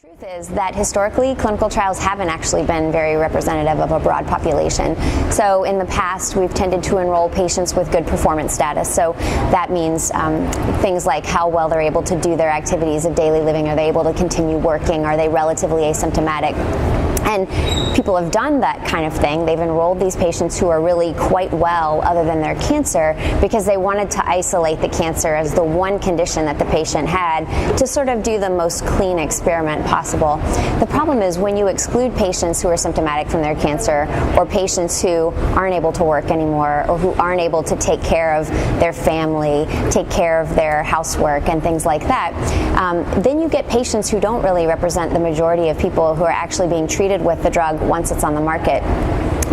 The truth is that historically, clinical trials haven't actually been very representative of a broad population. So in the past, we've tended to enroll patients with good performance status. So that means things like how well they're able to do their activities of daily living. Are they able to continue working? Are they relatively asymptomatic? And people have done that kind of thing. They've enrolled these patients who are really quite well other than their cancer because they wanted to isolate the cancer as the one condition that the patient had to sort of do the most clean experiment possible. The problem is when you exclude patients who are symptomatic from their cancer or patients who aren't able to work anymore or who aren't able to take care of their family, take care of their housework and things like that, then you get patients who don't really represent the majority of people who are actually being treated with the drug once it's on the market.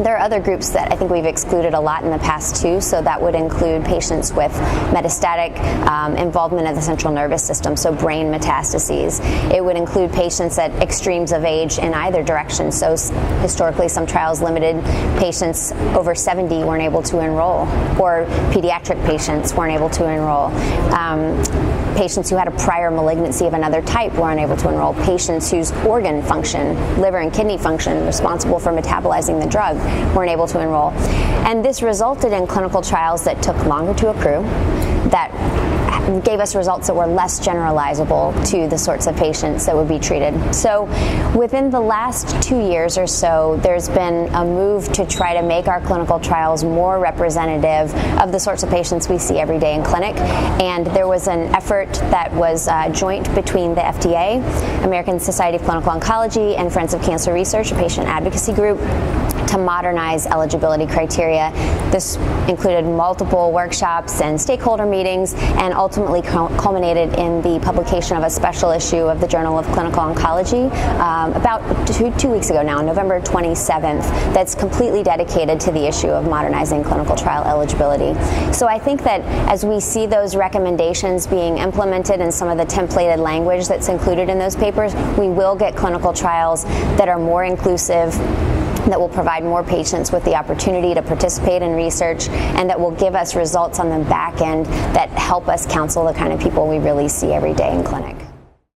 There are other groups that I think we've excluded a lot in the past too, so that would include patients with metastatic involvement of the central nervous system, so brain metastases. It would include patients at extremes of age in either direction, so historically some trials limited patients over 70 weren't able to enroll, or pediatric patients weren't able to enroll. Patients who had a prior malignancy of another type weren't able to enroll. Patients whose organ function, liver and kidney function, responsible for metabolizing the drug, weren't able to enroll. And this resulted in clinical trials that took longer to accrue, that gave us results that were less generalizable to the sorts of patients that would be treated. So within the last 2 years or so, there's been a move to try to make our clinical trials more representative of the sorts of patients we see every day in clinic. And there was an effort that was joint between the FDA, American Society of Clinical Oncology, and Friends of Cancer Research, a patient advocacy group, to modernize eligibility criteria. This included multiple workshops and stakeholder meetings and ultimately culminated in the publication of a special issue of the Journal of Clinical Oncology about two weeks ago now, November 27th, that's completely dedicated to the issue of modernizing clinical trial eligibility. So I think that as we see those recommendations being implemented and some of the templated language that's included in those papers, we will get clinical trials that are more inclusive, that will provide more patients with the opportunity to participate in research, and that will give us results on the back end that help us counsel the kind of people we really see every day in clinic.